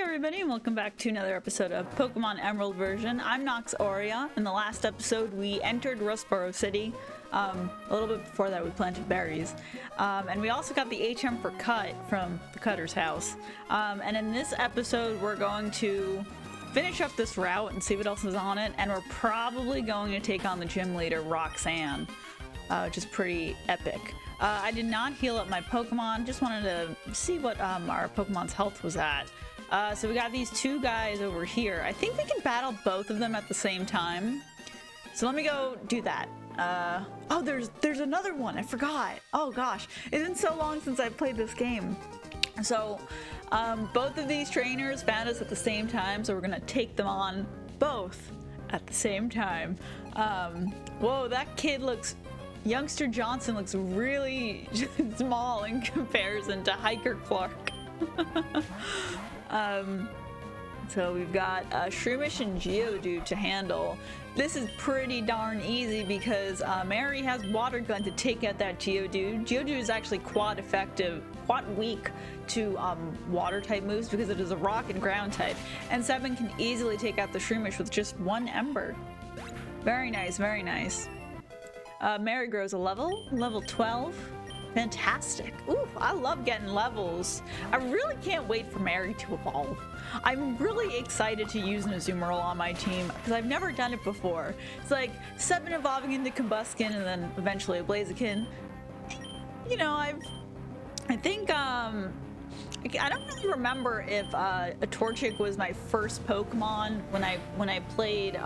everybody, and welcome back to another episode of Pokemon Emerald version. I'm Nox Aurea. In the last episode, we entered Rustboro City. A little bit before that, we planted berries. And we also got the HM for Cut from the Cutter's house. And in this episode, we're going to finish up this route and see what else is on it. And we're probably going to take on the gym leader, Roxanne, which is pretty epic. I did not heal up my Pokemon, just wanted to see what our Pokemon's health was at. So we got these two guys over here. I think we can battle both of them at the same time. So let me go do that. Oh, there's another one. I forgot. Oh gosh, it's been so long since I played this game. So both of these trainers found us at the same time, so we're gonna take them on both at the same time. Whoa, that kid looks... Youngster Johnson looks really small in comparison to Hiker Clark. So we've got Shroomish and Geodude to handle. This is pretty darn easy because Mary has Water Gun to take out that Geodude. Geodude is actually quad weak to water type moves because it is a rock and ground type. And 7 can easily take out the Shroomish with just one Ember. Very nice, very nice. Mary grows a level 12. Fantastic. Ooh, I love getting levels. I really can't wait for Mary to evolve. I'm really excited to use an Azumarill on my team because I've never done it before. It's like 7 evolving into Combuskin and then eventually a Blaziken. You know, I think I don't really remember if a Torchic was my first Pokemon when I played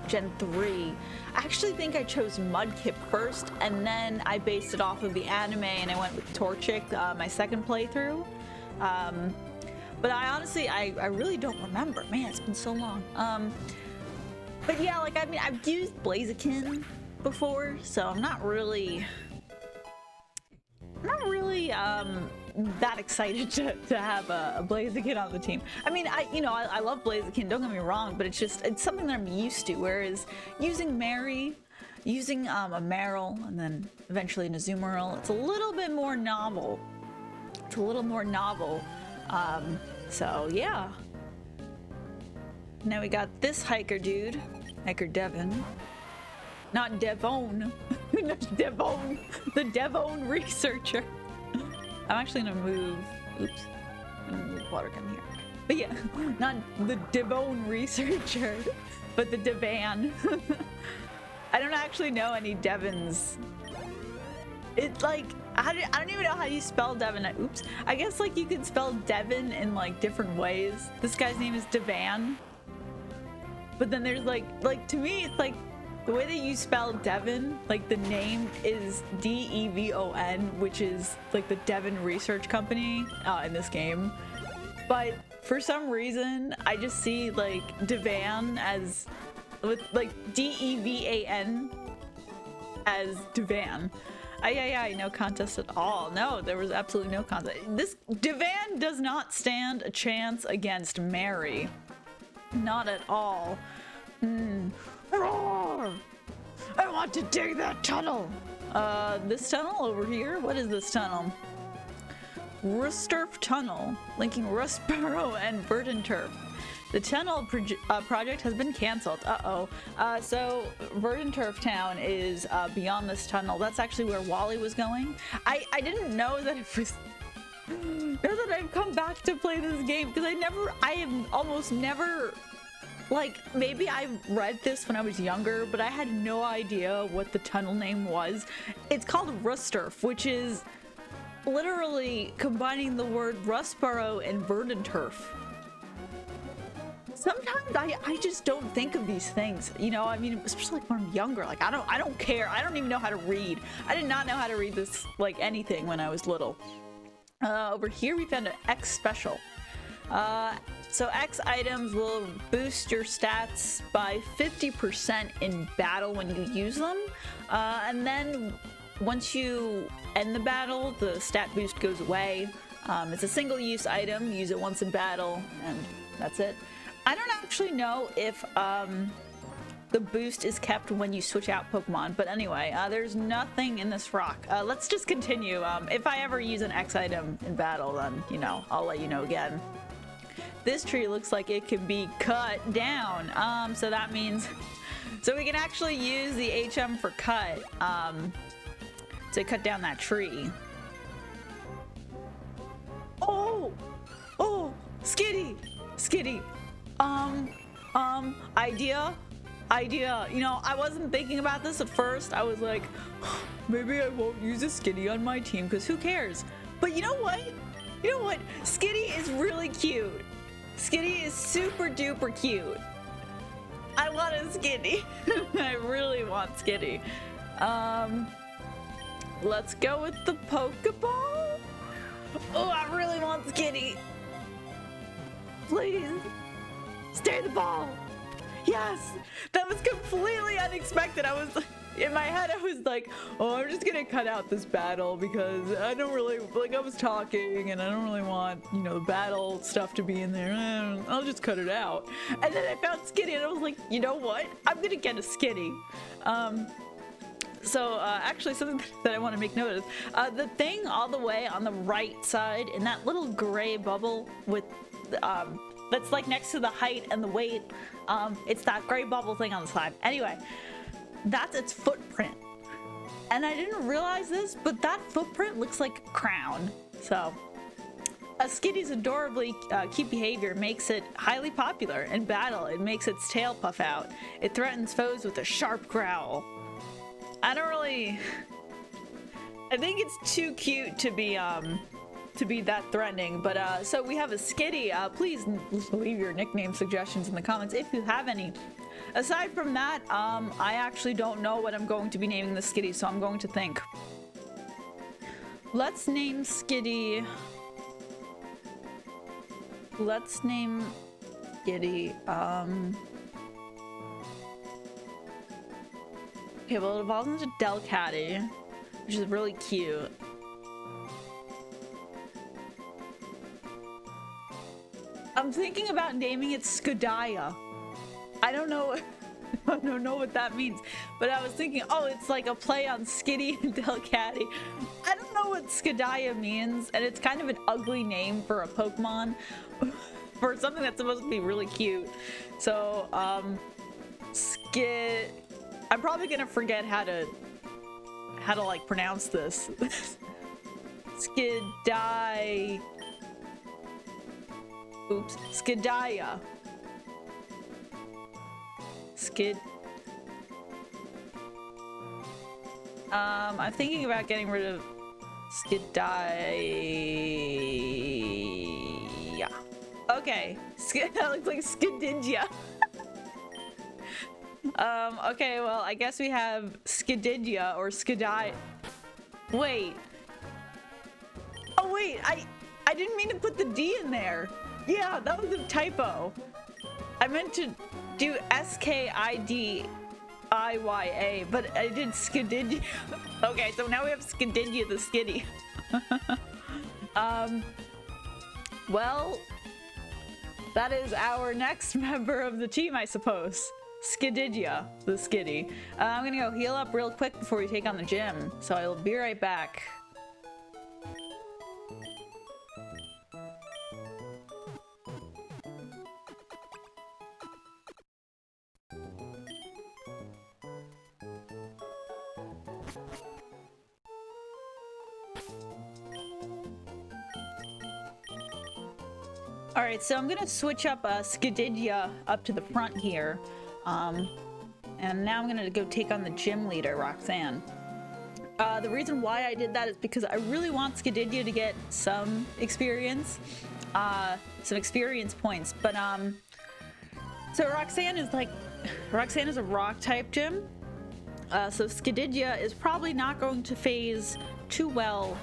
Gen 3. I actually think I chose Mudkip first, and then I based it off of the anime, and I went with Torchic my second playthrough. But I honestly, I really don't remember. Man, it's been so long. But yeah, like, I mean, I've used Blaziken before, so I'm not really that excited to have a Blaziken on the team. I mean, I love Blaziken, don't get me wrong, but it's something that I'm used to, whereas using Mary, using a Marill, and then eventually an Azumarill, it's a little bit more novel. It's a little more novel. So yeah. Now we got this Hiker dude, Hiker Devon. Not Devon. Not Devon. The Devon researcher. I'm actually gonna move. Oops. I'm gonna move Water Gun here. But yeah, not the Devon researcher, but the Devan. I don't actually know any Devons. It's like, I don't even know how you spell Devon. Oops. I guess like you could spell Devon in like different ways. This guy's name is Devan. But then there's like to me, it's like, the way that you spell Devon, like the name is D-E-V-O-N, which is like the Devon Research Company in this game. But for some reason, I just see like Devan as with like D-E-V-A-N as Devan. No contest at all. No, there was absolutely no contest. This Devan does not stand a chance against Mary. Not at all. Roar! I want to dig that tunnel! This tunnel over here? What is this tunnel? Rusturf Tunnel, linking Rustboro and Verdanturf. The tunnel project has been cancelled. So Verdanturf Town is beyond this tunnel. That's actually where Wally was going. I didn't know that it was... Now that I've come back to play this game, because I have almost never... Like, maybe I read this when I was younger, but I had no idea what the tunnel name was. It's called Rusturf, which is literally combining the word Rustboro and Verdanturf. Sometimes I just don't think of these things, you know. I mean, especially like when I'm younger. Like, I don't care. I don't even know how to read. I did not know how to read this like anything when I was little. Over here we found an X special. So X items will boost your stats by 50% in battle when you use them. And then once you end the battle, the stat boost goes away. It's a single-use item. Use it once in battle, and that's it. I don't actually know if the boost is kept when you switch out Pokemon, but anyway, there's nothing in this rock. Let's just continue. If I ever use an X item in battle, then, you know, I'll let you know again. this tree looks like it can be cut down. So that means, so we can actually use the HM for cut, to cut down that tree. Oh, Skiddy, idea. You know, I wasn't thinking about this at first. I was like, maybe I won't use a Skiddy on my team because who cares? But you know what? Skiddy is really cute. Skiddy is super duper cute. I want a Skiddy. I really want Skiddy. Let's go with the Pokeball. Oh, I really want Skiddy. Please, stay the ball. Yes, that was completely unexpected. I was in my head, I was like, oh, I'm just gonna cut out this battle because I don't really, like, I was talking and I don't really want, you know, the battle stuff to be in there. I'll just cut it out. And then I found Skiddy and I was like, you know what? I'm gonna get a Skiddy. Actually something that I want to make note of, the thing all the way on the right side in that little gray bubble with, that's like next to the height and the weight, it's that gray bubble thing on the side. Anyway, that's its footprint. And I didn't realize this, but that footprint looks like a crown. So, a Skiddy's adorably cute behavior makes it highly popular. In battle, it makes its tail puff out. It threatens foes with a sharp growl. I think it's too cute to be that threatening, but so we have a Skiddy. Please leave your nickname suggestions in the comments if you have any. Aside from that, I actually don't know what I'm going to be naming the Skiddy, so I'm going to think. Let's name Skiddy. Okay, well, it evolves into Delcatty, which is really cute. I'm thinking about naming it SKIDIDYA. I don't know what that means, but I was thinking, oh, it's like a play on Skiddy and Delcatty. I don't know what SKIDIDYA means, and it's kind of an ugly name for a Pokemon, for something that's supposed to be really cute. So, I'm probably gonna forget how to like pronounce this. SKIDIDYA. Oops, SKIDIDYA. I'm thinking about getting rid of SKIDIDYA. Okay, that looks like SKIDIDYA. Okay, well, I guess we have SKIDIDYA or SKIDIDYA. Wait. Oh wait, I didn't mean to put the D in there. Yeah, that was a typo. I meant to do SKIDIDYA, but I did SKIDIDYA. Okay, so now we have SKIDIDYA the Skiddy. Well, that is our next member of the team, I suppose. SKIDIDYA the Skiddy. I'm gonna go heal up real quick before we take on the gym, so I'll be right back. Alright, so I'm gonna switch up SKIDIDYA up to the front here. And now I'm gonna go take on the gym leader, Roxanne. The reason why I did that is because I really want SKIDIDYA to get some experience points. But so Roxanne is a rock type gym. So SKIDIDYA is probably not going to phase too well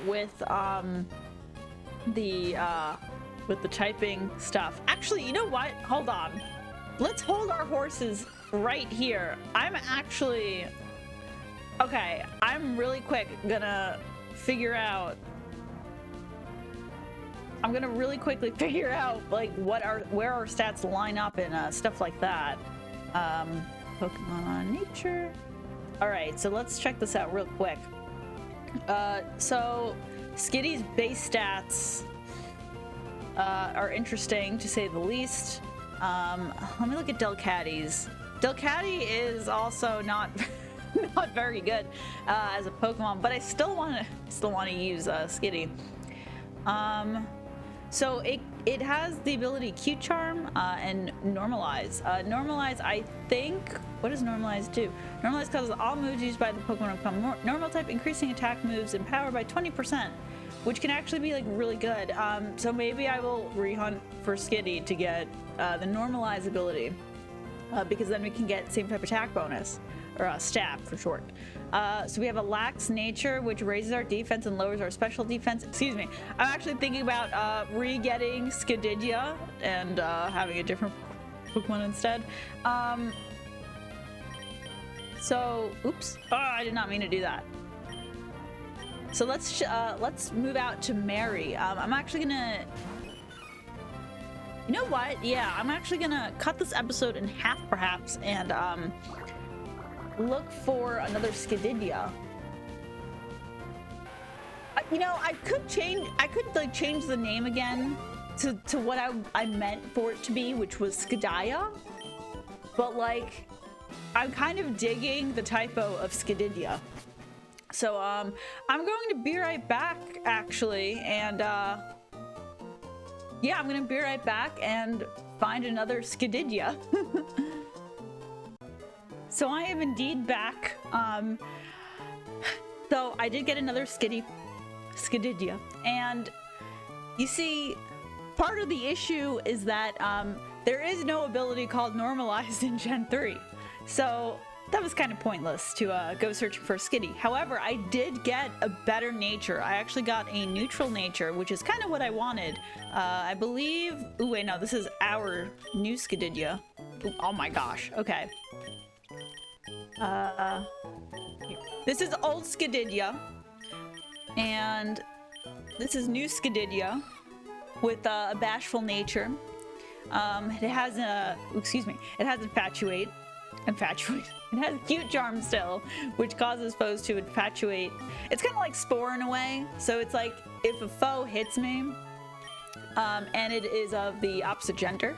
with the typing stuff. Actually, you know what? Hold on. Let's hold our horses right here. I'm really quick gonna really quickly figure out like where our stats line up and stuff like that. Pokemon nature. All right, so let's check this out real quick. So Skiddy's base stats are interesting to say the least. Let me look at Delcatty's. Delcatty is also not not very good as a Pokemon, but I still want to use Skitty. So it has the ability Cute Charm and Normalize. Normalize, I think, what does Normalize do? Normalize causes all moves used by the Pokemon to become normal type, increasing attack moves and power by 20%, which can actually be like really good. So maybe I will rehunt for Skitty to get the Normalize ability, because then we can get same type attack bonus, or stab for short. So we have a lax nature, which raises our defense and lowers our special defense. Excuse me. I'm actually thinking about re-getting SKIDIDYA and having a different Pokemon instead. So, oops. Oh, I did not mean to do that. So let's move out to Mary. I'm actually gonna... You know what? Yeah, I'm actually gonna cut this episode in half, perhaps, and look for another SKIDIDYA. You know, I could like change the name again to what I meant for it to be, which was SKIDIDYA. But like, I'm kind of digging the typo of SKIDIDYA. So I'm going to be right back, actually, and yeah, I'm gonna be right back and find another SKIDIDYA. So I am indeed back. So I did get another SKIDIDYA, and you see, part of the issue is that there is no ability called Normalized in Gen 3, so that was kind of pointless to go searching for a Skitty. However, I did get a better nature. I actually got a neutral nature, which is kind of what I wanted. I believe... Ooh, wait, no, this is our new SKIDIDYA. Ooh, oh my gosh, okay. This is old SKIDIDYA, and this is new SKIDIDYA with a bashful nature. It has a... Excuse me. It has Infatuate. It has Cute Charm still, which causes foes to infatuate. It's kind of like Spore in a way. So it's like if a foe hits me, and it is of the opposite gender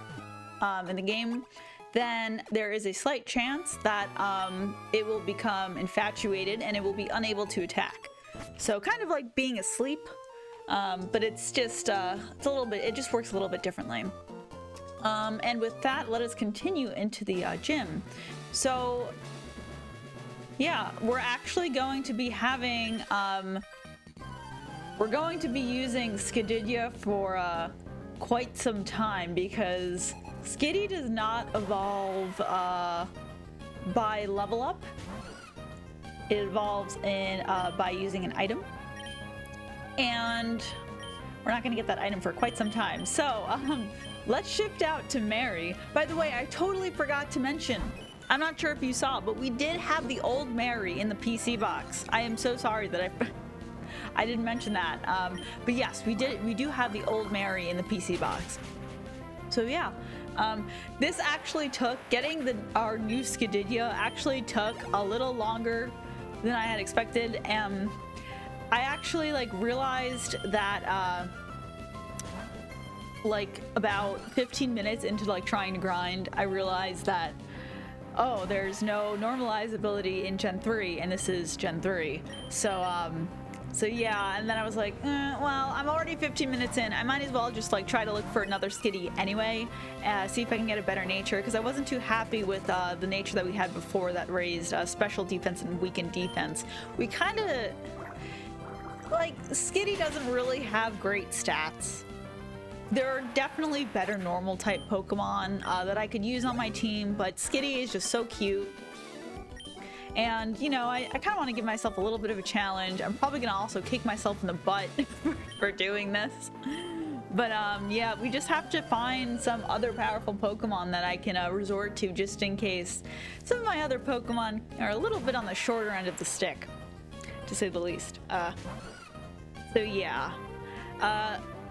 in the game, then there is a slight chance that it will become infatuated and it will be unable to attack. So kind of like being asleep, but it's just it's a little bit. It just works a little bit differently. And with that, let us continue into the gym. So, yeah, we're actually going to be having, we're going to be using SKIDIDYA for quite some time, because Skitty does not evolve by level up. It evolves in by using an item, and we're not going to get that item for quite some time. So, let's shift out to Mary. By the way, I totally forgot to mention, I'm not sure if you saw, but we did have the old Mary in the PC box. I am so sorry that I didn't mention that. But yes, we do have the old Mary in the PC box. So yeah, this actually took, getting our new SKIDIDYA actually took a little longer than I had expected. I actually like realized that like about 15 minutes into like trying to grind, I realized that, oh, there's no Normalize ability in Gen 3, and this is Gen 3. So yeah, and then I was like, well, I'm already 15 minutes in. I might as well just like try to look for another Skitty anyway, see if I can get a better nature, because I wasn't too happy with the nature that we had before that raised special defense and weakened defense. We kind of, like, Skitty doesn't really have great stats. There are definitely better normal type Pokemon that I could use on my team, but Skitty is just so cute. And, you know, I kind of want to give myself a little bit of a challenge. I'm probably going to also kick myself in the butt for doing this. But, yeah, we just have to find some other powerful Pokemon that I can resort to, just in case some of my other Pokemon are a little bit on the shorter end of the stick, to say the least. So, yeah.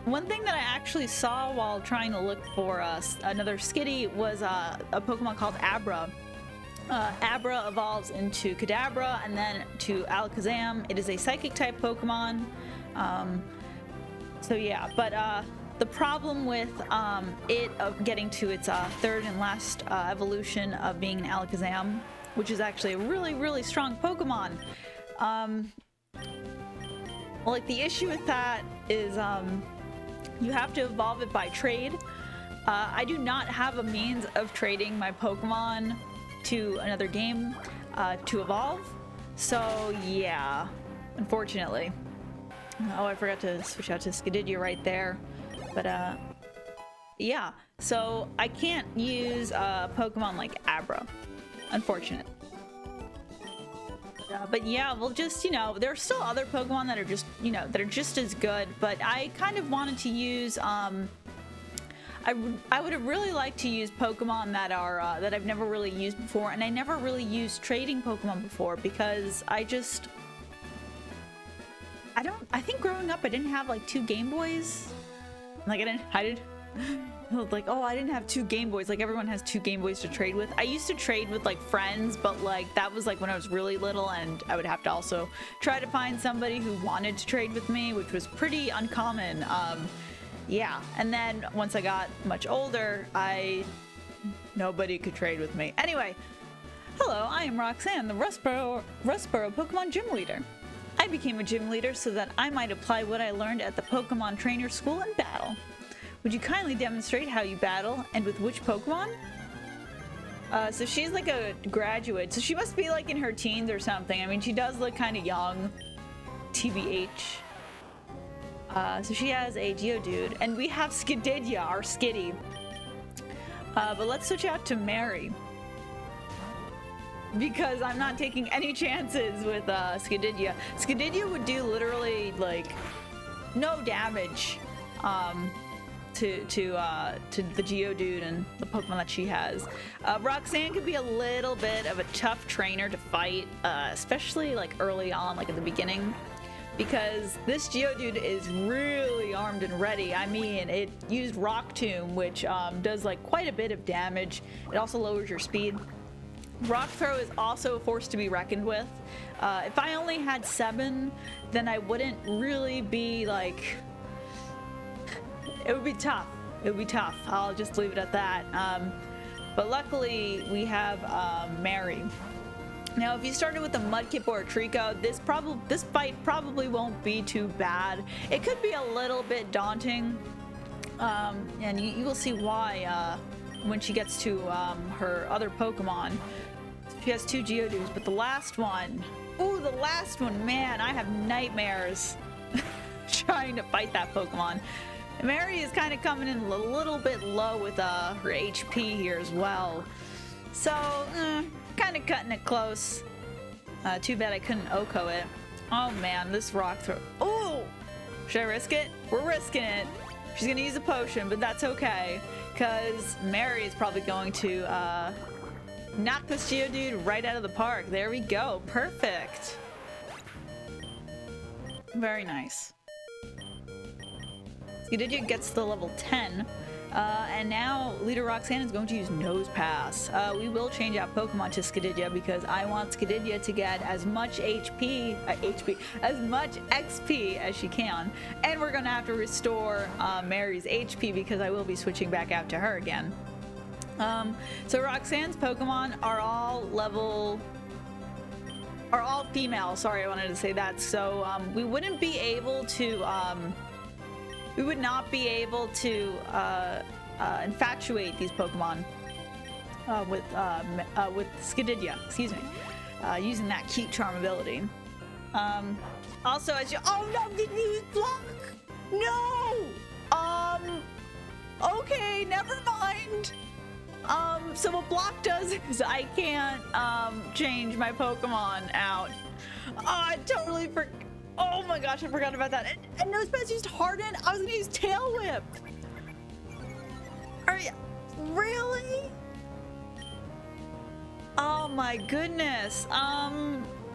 One thing that I actually saw while trying to look for another Skitty was a Pokemon called Abra. Abra evolves into Kadabra and then to Alakazam. It is a Psychic type Pokemon. So yeah, but the problem with it getting to its third and last evolution of being an Alakazam, which is actually a really, really strong Pokemon. Like, the issue with that is you have to evolve it by trade. I do not have a means of trading my Pokemon to another game to evolve. So yeah, unfortunately. Oh, I forgot to switch out to SKIDIDYA right there. But yeah, so I can't use Pokemon like Abra, unfortunate. But yeah, we'll just, you know, there are still other Pokemon that are just, you know, that are just as good. But I kind of wanted to use, I would have really liked to use Pokemon that are, that I've never really used before. And I never really used trading Pokemon before because I think growing up I didn't have like 2 Game Boys. Like I didn't like, oh, I didn't have 2 Game Boys. Like, everyone has 2 Game Boys to trade with. I used to trade with like friends, but like that was like when I was really little, and I would have to also try to find somebody who wanted to trade with me, which was pretty uncommon. Yeah, and then once I got much older, nobody could trade with me. Anyway, hello, I am Roxanne, the Rustboro Pokemon Gym Leader. I became a gym leader so that I might apply what I learned at the Pokemon Trainer School in battle. Would you kindly demonstrate how you battle and with which Pokemon? So she's like a graduate, so she must be like in her teens or something. I mean, she does look kind of young, TBH. So she has a Geodude, and we have SKIDIDYA, our Skitty. But let's switch out to Mary, because I'm not taking any chances with SKIDIDYA. SKIDIDYA would do literally like no damage to the Geodude and the Pokemon that she has. Roxanne could be a little bit of a tough trainer to fight, especially like early on, like at the beginning, because this Geodude is really armed and ready. I mean, it used Rock Tomb, which does like quite a bit of damage. It also lowers your speed. Rock Throw is also a force to be reckoned with. If I only had 7, then I wouldn't really be like... It would be tough. It would be tough. I'll just leave it at that. But luckily, we have Mary. Now, if you started with a Mudkip or a Trico, this fight probably won't be too bad. It could be a little bit daunting, and you will see why when she gets to her other Pokemon. She has 2 Geodudes, but the last one, ooh, the last one, man, I have nightmares trying to fight that Pokemon. And Mary is kind of coming in a little bit low with her HP here as well. So, kind of cutting it close. Too bad I couldn't Oko it. Oh man, this Rock Throw. Oh! Should I risk it? We're risking it. She's gonna use a potion, but that's okay, because Mary is probably going to knock this Geodude right out of the park. There we go. Perfect. Very nice. SKIDIDYA gets to level 10, and now Leader Roxanne is going to use Nose Pass. We will change out Pokemon to SKIDIDYA because I want SKIDIDYA to get as much as much XP as she can, and we're gonna have to restore Mary's HP because I will be switching back out to her again. So Roxanne's Pokemon are all female. Sorry, I wanted to say that. So we wouldn't be able to. We would not be able to infatuate these Pokemon with SKIDIDYA, excuse me, using that cute charm ability. Also, as you, oh no, didn't use block. No. Okay, never mind. So what block does is I can't change my Pokemon out. Oh, I totally forgot. Oh my gosh, I forgot about that. And Nosepass used Harden. I was gonna use Tail Whip. Are you really? Oh my goodness.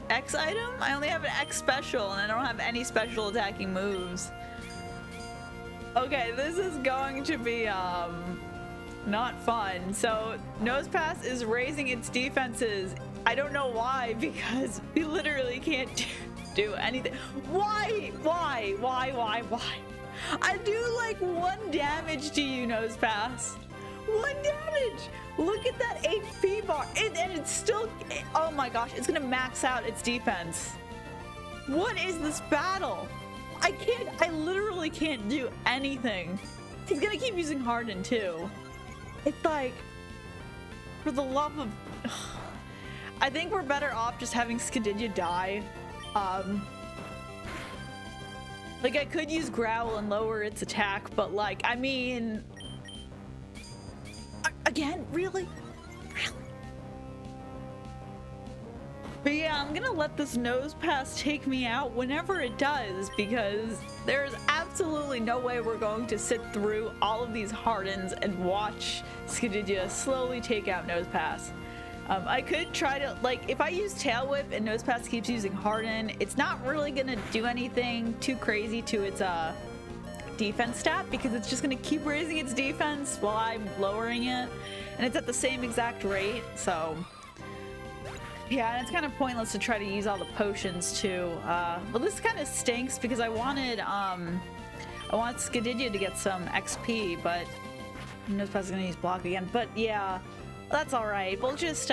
X item? I only have an X special and I don't have any special attacking moves. Okay, this is going to be not fun. So Nosepass is raising its defenses. I don't know why, because we literally can't do anything. Why? I do like 1 damage to you, Nose Pass. 1 damage. Look at that HP bar. And it's still, oh my gosh, it's gonna max out its defense. What is this battle? I literally can't do anything. He's gonna keep using Harden too. It's like, for the love of, I think we're better off just having SKIDIDYA die. Like, I could use Growl and lower its attack, but like, I mean, again, really? But yeah, I'm gonna let this Nose Pass take me out whenever it does, because there's absolutely no way we're going to sit through all of these Hardens and watch SKIDIDYA slowly take out Nose Pass. I could try to, like, if I use Tail Whip and Nose Pass keeps using Harden, it's not really gonna do anything too crazy to its defense stat, because it's just gonna keep raising its defense while I'm lowering it, and it's at the same exact rate, so yeah, and it's kind of pointless to try to use all the potions too. Well, this kind of stinks because I want SKIDIDYA to get some XP, but Nose Pass is gonna use block again. But yeah, that's all right. We'll just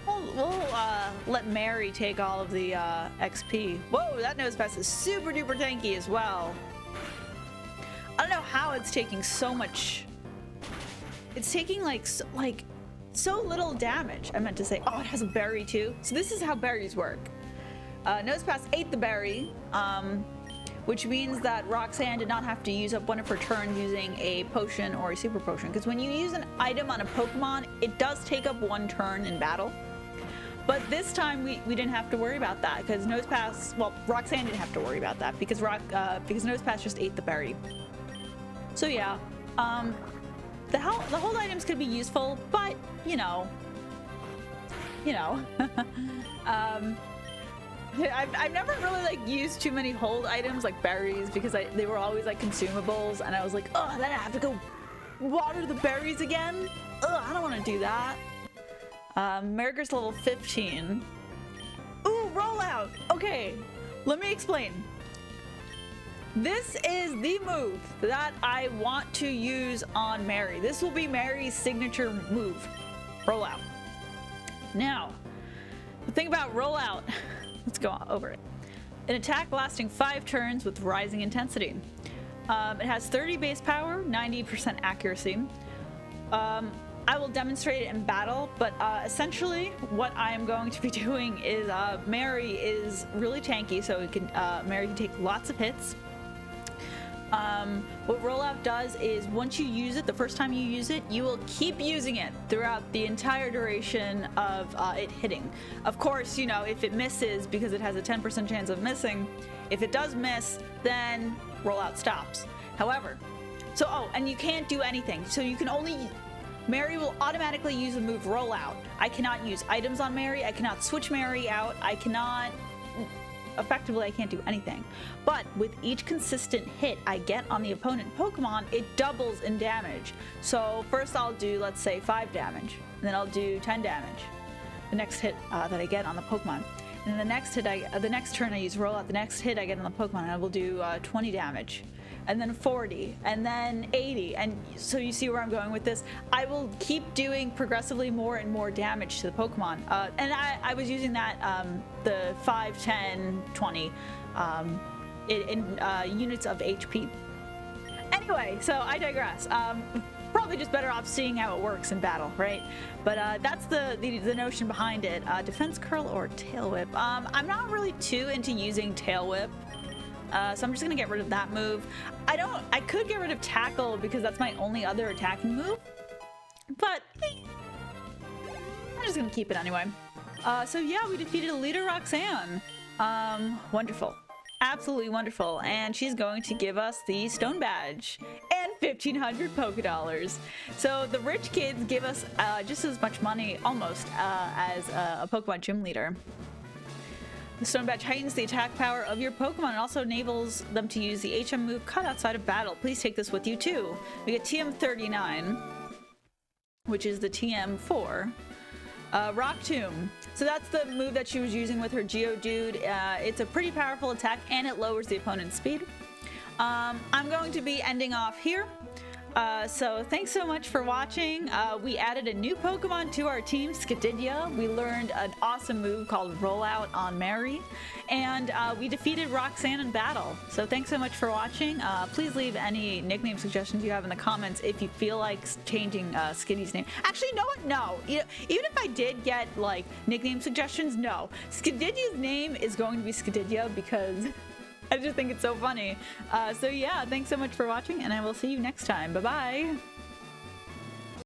we'll let Mary take all of the XP. Whoa, that Nose Pass is super duper tanky as well. I don't know how it's taking so much. It's taking so little damage. I meant to say, oh, it has a berry too. So this is how berries work. Nose Pass ate the berry, which means that Roxanne did not have to use up one of her turns using a potion or a super potion. Because when you use an item on a Pokemon, it does take up 1 turn in battle. But this time we didn't have to worry about that because Nose Pass, well, Roxanne didn't have to worry about that because Nose Pass just ate the berry. So yeah, the hold items could be useful, but you know, I've never really like used too many hold items like berries because they were always like consumables, and I was like, oh, then I have to go water the berries again. Ugh, I don't want to do that. Merger's level 15. Ooh, rollout. Okay, let me explain. This is the move that I want to use on Mary. This will be Mary's signature move. Rollout. Now, the thing about rollout, let's go over it. An attack lasting 5 turns with rising intensity. It has 30 base power, 90% accuracy. I will demonstrate it in battle, but essentially what I am going to be doing is Mary is really tanky, so Mary can take lots of hits. What rollout does is once you use it, the first time you use it, you will keep using it throughout the entire duration of it hitting. Of course, you know, if it misses, because it has a 10% chance of missing, if it does miss, then rollout stops. However, and you can't do anything. So you can only, Mary will automatically use the move rollout. I cannot use items on Mary. I cannot switch Mary out. Effectively, I can't do anything. But with each consistent hit I get on the opponent Pokemon, it doubles in damage. So first I'll do, let's say, 5 damage, and then I'll do 10 damage. The next hit that I get on the Pokemon. And then the next turn I use rollout, the next hit I get on the Pokemon, and I will do 20 damage. And then 40, and then 80. And so you see where I'm going with this? I will keep doing progressively more and more damage to the Pokemon. And I was using that, the 5, 10, 20 in units of HP. Anyway, so I digress. Probably just better off seeing how it works in battle, right? But that's the notion behind it. Defense Curl or Tail Whip. I'm not really too into using Tail Whip. So I'm just gonna get rid of that move. I could get rid of Tackle because that's my only other attacking move, but I'm just gonna keep it anyway. So yeah, we defeated leader Roxanne. Wonderful. Absolutely wonderful. And she's going to give us the Stone Badge and 1,500 Pokédollars. So the rich kids give us just as much money, almost, as a Pokemon gym leader. The Stone Badge heightens the attack power of your Pokemon and also enables them to use the HM move cut outside of battle. Please take this with you too. We get TM39, which is the TM4. Rock Tomb. So that's the move that she was using with her Geodude. It's a pretty powerful attack and it lowers the opponent's speed. I'm going to be ending off here. So thanks so much for watching. We added a new Pokemon to our team, SKIDIDYA. We learned an awesome move called Rollout on Mary, and we defeated Roxanne in battle. So thanks so much for watching. Please leave any nickname suggestions you have in the comments if you feel like changing Skiddy's name. Actually, you know what? No. Even if I did get like nickname suggestions, no. SKIDIDYA's name is going to be SKIDIDYA because I just think it's so funny. So yeah, thanks so much for watching, and I will see you next time. Bye-bye.